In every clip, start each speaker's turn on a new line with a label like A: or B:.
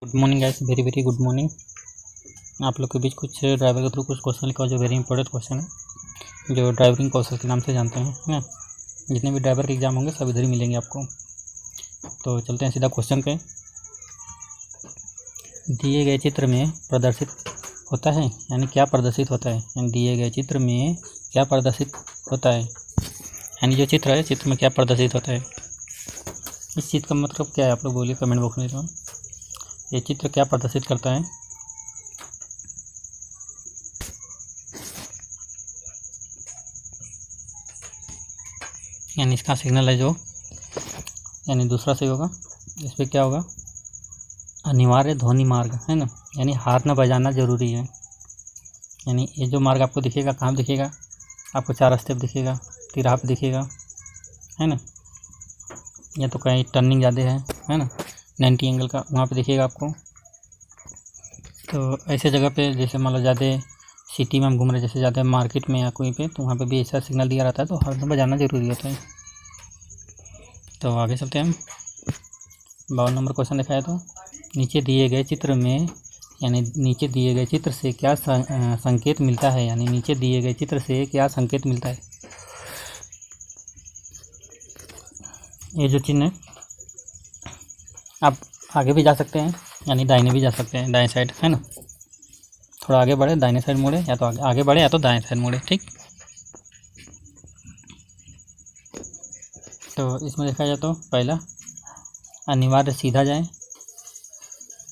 A: Good morning guys, very very good morning. आप लोग के बीच कुछ ड्राइवर के थ्रू कुछ क्वेश्चन लिखा जो वेरी इंपॉर्टेंट क्वेश्चन है, जो ड्राइविंग कौशल के नाम से जानते हैं, है ना। जितने भी ड्राइवर के एग्जाम होंगे सब इधर ही मिलेंगे आपको। तो चलते हैं सीधा क्वेश्चन पे। दिए गए चित्र में प्रदर्शित होता है, यानी क्या प्रदर्शित होता है, यानी दिए गए चित्र में क्या प्रदर्शित होता है, यानी जो चित्र है चित्र में क्या प्रदर्शित होता है। इस चीज़ का मतलब क्या है, आप लोग बोलिए कमेंट बॉक्स में। तो ये चित्र क्या प्रदर्शित करता है। यानी इसका सिग्नल है जो, यानी दूसरा सही होगा। इस पर क्या होगा, अनिवार्य ध्वनि मार्ग, है ना। यानी हाथ न बजाना ज़रूरी है। यानी ये जो मार्ग आपको दिखेगा, कहाँ दिखेगा, आपको 4 स्टेप दिखेगा, तिराहा पे दिखेगा, है ना। या तो कहीं टर्निंग ज़्यादा है ना, 90 एंगल का, वहाँ पे दिखेगा आपको। तो ऐसे जगह पे जैसे मान लो ज़्यादा सिटी में हम घूम रहे, जैसे ज़्यादा मार्केट में या कोई पे, तो वहाँ पे भी ऐसा सिग्नल दिया रहता है, तो हॉर्न बजाना ज़रूरी होता है। तो आगे चलते हैं। 52 नंबर क्वेश्चन दिखाया। तो नीचे दिए गए चित्र में, यानी नीचे दिए गए चित्र से क्या संकेत मिलता है, यानी नीचे दिए गए चित्र से क्या संकेत मिलता है। ये जो चिन्ह है, आप आगे भी जा सकते हैं, यानी दाहिने भी जा सकते हैं, दाएं साइड, है ना। थोड़ा आगे बढ़े, दाहिने साइड मुड़े, या तो आगे बढ़े या तो दाएं साइड मुड़े, ठीक। तो इसमें देखा जाए तो पहला अनिवार्य सीधा जाए,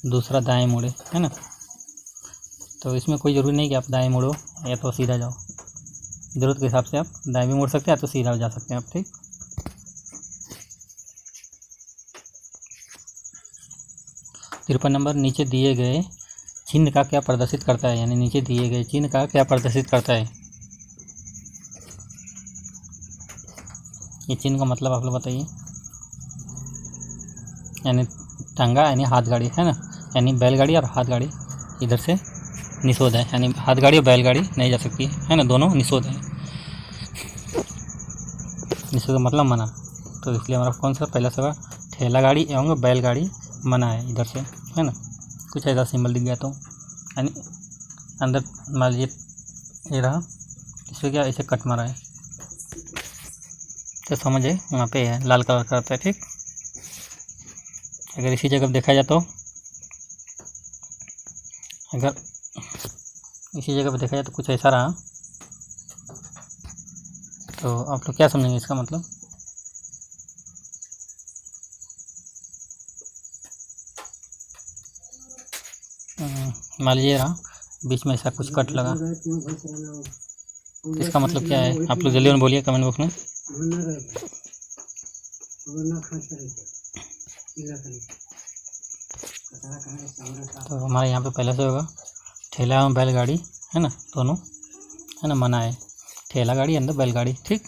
A: दूसरा दाएं मुड़े, है ना। तो इसमें कोई ज़रूरी नहीं कि आप दाएं मुड़ो या तो सीधा जाओ, ज़रूरत के हिसाब से आप दाएं भी मुड़ सकते हैं या तो सीधा जा सकते हैं आप, ठीक। 53 नंबर, नीचे दिए गए चिन्ह का क्या प्रदर्शित करता है, यानी नीचे दिए गए चिन्ह का क्या प्रदर्शित करता है। ये चिन्ह का मतलब आप लोग बताइए। यानी टांगा यानी हाथ गाड़ी, है ना, यानी बैलगाड़ी और हाथ गाड़ी इधर से निषेध है, यानी हाथ गाड़ी और बैलगाड़ी नहीं जा सकती है ना, दोनों निषेध है। निषेध मतलब मना, तो इसलिए हमारा कौन सा पहला सवाल, ठेला गाड़ी एवं बैलगाड़ी मना है इधर से, है ना। कुछ ऐसा सिंबल दिख गया तो, यानी अंदर मान लीजिए ये रहा, इसमें क्या ऐसे कट मारा है, तो समझे वहाँ पे है, लाल कलर का रहता है, ठीक। अगर इसी जगह देखा जाए तो, अगर इसी जगह पे देखा जाए तो कुछ ऐसा रहा, तो आप लोग क्या समझेंगे इसका मतलब। मान लीजिए रहा, बीच में ऐसा कुछ कट लगा, तो इसका मतलब क्या है, आप लोग जल्दी में बोलिए कमेंट बॉक्स में। तो हमारे यहाँ पे पहले से होगा ठेला एवं बैलगाड़ी, है ना, दोनों, है ना, मना है, ठेला गाड़ी अंदर बैलगाड़ी, ठीक।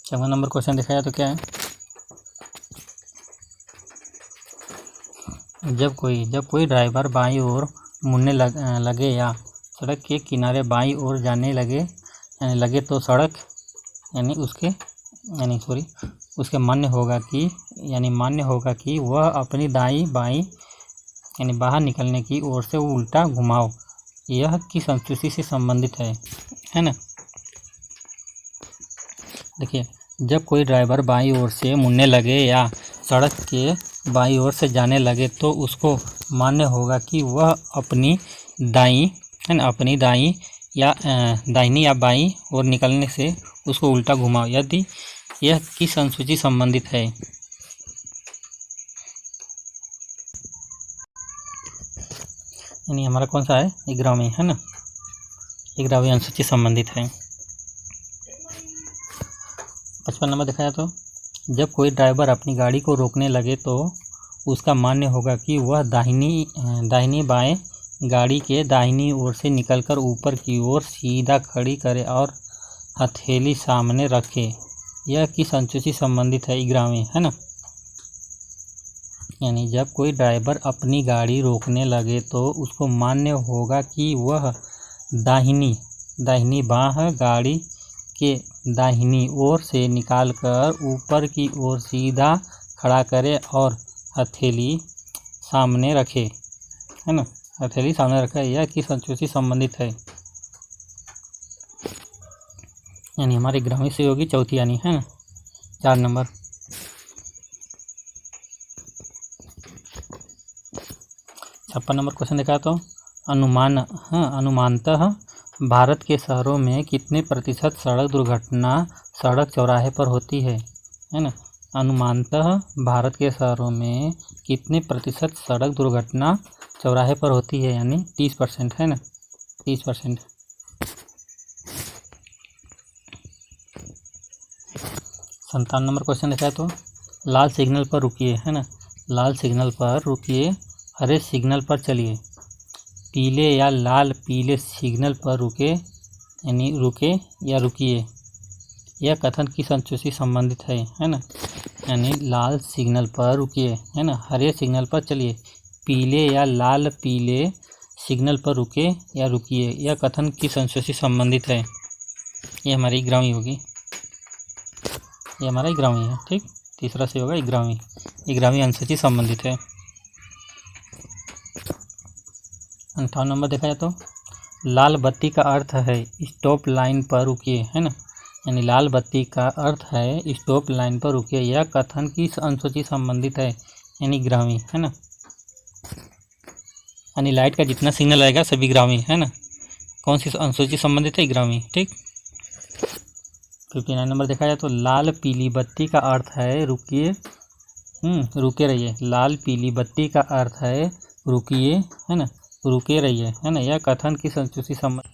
A: 54 नंबर क्वेश्चन देखा जाए तो क्या है, जब कोई ड्राइवर बाईं ओर मुड़ने लगे या सड़क के किनारे बाईं ओर जाने लगे तो सड़क यानी उसके मान्य होगा कि वह अपनी दाईं बाईं यानी बाहर निकलने की ओर से उल्टा घुमाव, यह किस संस्कृति से संबंधित है ना। देखिए, जब कोई ड्राइवर बाईं ओर से मुड़ने लगे या सड़क के बाईं ओर से जाने लगे तो उसको मान्य होगा कि वह अपनी दाईं, है ना, अपनी दाईं या दाहिनी या बाईं ओर निकलने से उसको उल्टा घुमाओ, यदि यह किस अनुसूची संबंधित है। यानी हमारा कौन सा है, 11वीं, है ना, 11वीं अनुसूची संबंधित है। 55 नंबर देखा जाए तो, जब कोई ड्राइवर अपनी गाड़ी को रोकने लगे तो उसका मान्य होगा कि वह दाहिनी बाएं गाड़ी के दाहिनी ओर से निकलकर ऊपर की ओर सीधा खड़ी करे और हथेली सामने रखे, यह किस अनुसूची संबंधित है, 11वीं, है ना। यानी जब कोई ड्राइवर अपनी गाड़ी रोकने लगे तो उसको मान्य होगा कि वह दाहिनी बाह गाड़ी के दाहिनी ओर से निकालकर ऊपर की ओर सीधा खड़ा करे और हथेली सामने रखे, है ना, हथेली सामने रखे। यह किस अंशों से संबंधित है? यानी हमारी ग्रामीण से होगी चौथी यानी, है ना। 4 नंबर 56 नंबर क्वेश्चन देखा तो अनुमानतः भारत के शहरों में कितने प्रतिशत सड़क दुर्घटना सड़क चौराहे पर होती है ना। अनुमानतः भारत के शहरों में कितने प्रतिशत सड़क दुर्घटना चौराहे पर होती है? यानी 30%, है ना, 30%। 57 नंबर क्वेश्चन देखा तो लाल सिग्नल पर रुकिए, है ना, लाल सिग्नल पर रुकिए, हरे सिग्नल पर चलिए। पीले या लाल पीले सिग्नल पर रुके, यानी रुके या रुकिए। यह कथन किस अंशों से संबंधित है ना। यानी लाल सिग्नल पर रुकिए, है ना, हरे सिग्नल पर चलिए, पीले या लाल पीले सिग्नल पर रुके या रुकिए। यह कथन किस अंशों से संबंधित है? ये हमारी ग्रामी होगी, ये हमारा ग्रामी है, ठीक। तीसरा से होगा ग्रामी अंश से संबंधित है। 58 नंबर देखा जाए तो लाल बत्ती का अर्थ है स्टॉप लाइन पर रुकिए, है ना। यानी लाल बत्ती का अर्थ है स्टॉप लाइन पर रुकिए। यह कथन किस अंशों से संबंधित है? यानी ग्रामी, है ना। यानी लाइट का जितना सिग्नल आएगा सभी ग्रामी, है ना। कौन सी अंशों से संबंधित है? ग्रामी, ठीक। 59 नंबर देखा जाए तो लाल पीली बत्ती का अर्थ है रुकिए, रुके रहिए। लाल पीली बत्ती का अर्थ है रुकिए, है ना, रुके रहिए, है ना। यह कथन किस अंशों से संबंधित?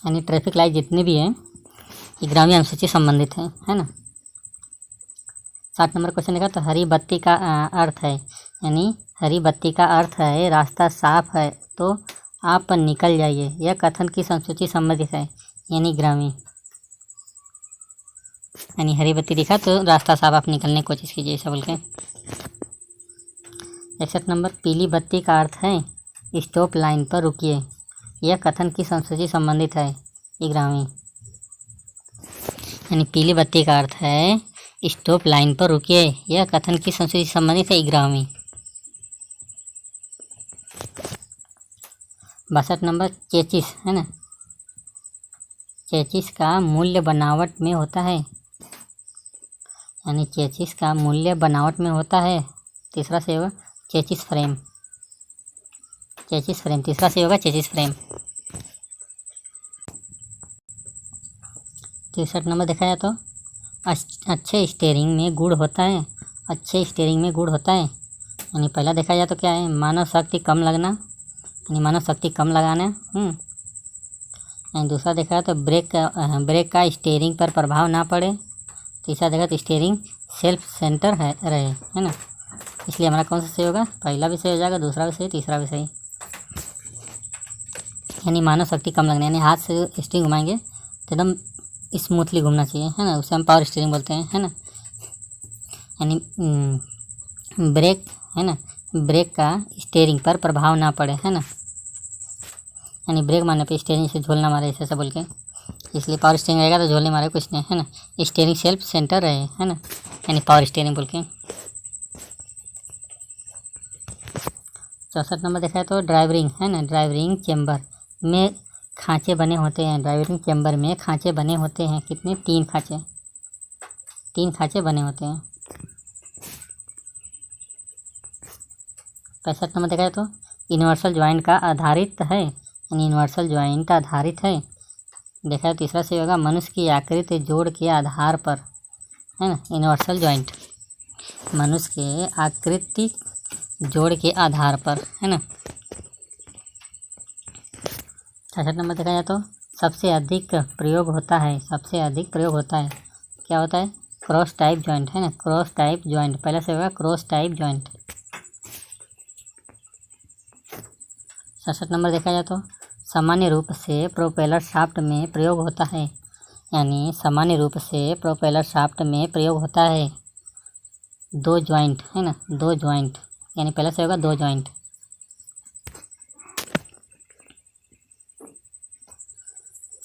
B: यानी ट्रैफिक लाइट जितनी भी है ये ग्रामीण अंशों से संबंधित है ना। 60 नंबर क्वेश्चन देखा तो हरी बत्ती का अर्थ है, यानी हरी बत्ती का अर्थ है रास्ता साफ है तो आप निकल जाइए। यह कथन किस अंशों से संबंधित है? यानी ग्रामीण। यानी हरी बत्ती दिखा तो रास्ता साफ, आप निकलने की कोशिश कीजिए, ऐसा बोल के। 61 नंबर पीली बत्ती का अर्थ है स्टॉप लाइन पर रुकिए। यह कथन किस अंशों से संबंधित है? ये ग्रामीण। यानी पीली बत्ती का अर्थ है स्टॉप लाइन पर रुकिए। यह कथन किस अंशों से संबंधित है? ग्रामीण। 62 नंबर चेचिस, है ना। चेचिस का मूल्य बनावट में होता है, यानी चेचिस का मूल्य बनावट में होता है। तीसरा से होगा चेचिस फ्रेम, चेचिस फ्रेम, तीसरा से होगा चेचिस फ्रेम। 63 नंबर देखा जाए तो अच्छे स्टीयरिंग में गुण होता है, अच्छे स्टीयरिंग में गुण होता है। यानी पहला देखा जाए तो क्या है? मानव शक्ति कम लगना, यानी मानव शक्ति कम लगाना। यानी दूसरा देखा जाए तो ब्रेक का स्टीयरिंग पर प्रभाव ना पड़े। तीसरा देखा तो स्टीयरिंग सेल्फ सेंटर रहे, है ना। इसलिए हमारा कौन सा सही होगा? पहला भी सही हो जाएगा, दूसरा भी सही, तीसरा भी सही। यानी मानव शक्ति कम लगना, यानी हाथ से स्टीयरिंग घुमाएंगे तो एकदम स्मूथली घूमना चाहिए, है ना, उसे हम पावर स्टीयरिंग बोलते हैं, है ना। यानी ब्रेक, है ना, ब्रेक का स्टीयरिंग पर प्रभाव ना पड़े, है ना। यानी ब्रेक मारने पे स्टीयरिंग से झोल ना मारे, ऐसा बोल के। इसलिए पावर स्टीयरिंग रहेगा तो झोलने मारे कुछ नहीं, है ना। स्टीयरिंग सेल्फ सेंटर रहे, है ना, यानी पावर स्टीयरिंग बोल के। 64 नंबर देखा है तो ड्राइवरिंग, है ना। ड्राइवरिंग चेम्बर में खांचे बने होते हैं, ड्राइवरिंग चेम्बर में खांचे बने होते हैं। कितने? 3 खांचे, 3 खांचे बने होते हैं। 65 नंबर देखा है तो यूनिवर्सल ज्वाइंट का आधारित है, यानी यूनिवर्सल ज्वाइंट आधारित है। देखा है तीसरा से होगा मनुष्य की आकृति जोड़ के आधार पर, है ना, यूनिवर्सल ज्वाइंट मनुष्य के आकृति जोड़ के आधार पर, है ना। 66 नंबर देखा जाए तो सबसे अधिक प्रयोग होता है, सबसे अधिक प्रयोग होता है, क्या होता है? क्रॉस टाइप जॉइंट, है ना, क्रॉस टाइप जॉइंट। पहला से होगा क्रॉस टाइप जॉइंट। 67 नंबर देखा जाए तो सामान्य रूप से प्रोपेलर शाफ्ट में प्रयोग होता है, यानी सामान्य रूप से प्रोपेलर शाफ्ट में प्रयोग होता है 2 जॉइंट, है ना, 2 जॉइंट। यानी पहला से होगा 2 जॉइंट।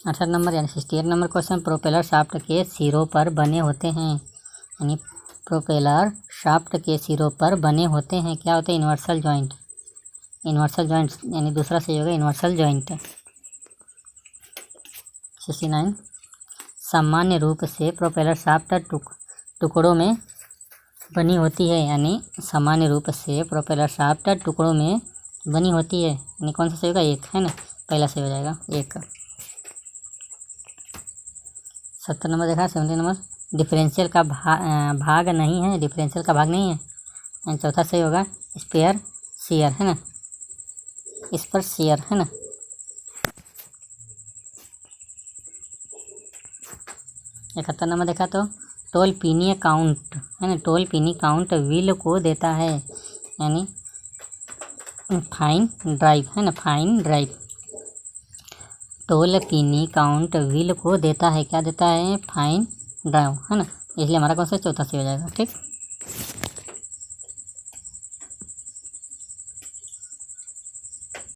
B: 68 नंबर यानी 68 नंबर क्वेश्चन प्रोपेलर शाफ्ट के सिरों पर बने होते हैं, यानी प्रोपेलर शाफ्ट के सिरों पर बने होते हैं, क्या होते हैं? Universal joint. यूनिवर्सल जॉइंट्स यानी दूसरा सही होगा यूनिवर्सल जॉइंट। 69 सामान्य रूप से प्रोपेलर शाफ्ट टुकड़ों में बनी होती है, यानी सामान्य रूप से प्रोपेलर शाफ्ट टुकड़ों में बनी होती है, यानी कौन सा सही होगा? एक, है ना, पहला सही हो जाएगा एक। 70 नंबर देखा। 70 नंबर डिफरेंशियल का भाग नहीं है, डिफरेंशियल का भाग नहीं है, यानी चौथा सही होगा स्पेयर शेयर, है ना, इस पर शेयर, है ना। 71 नंबर देखा तो टोल पीनी काउंट, है ना, टोल पीनी काउंट व्हील को देता है, यानी फाइन ड्राइव, है ना, फाइन ड्राइव। टोल पीनी काउंट व्हील को देता है, क्या देता है? फाइन ड्राइव, है ना, इसलिए हमारा कौन सा चौथा सही हो जाएगा। ठीक।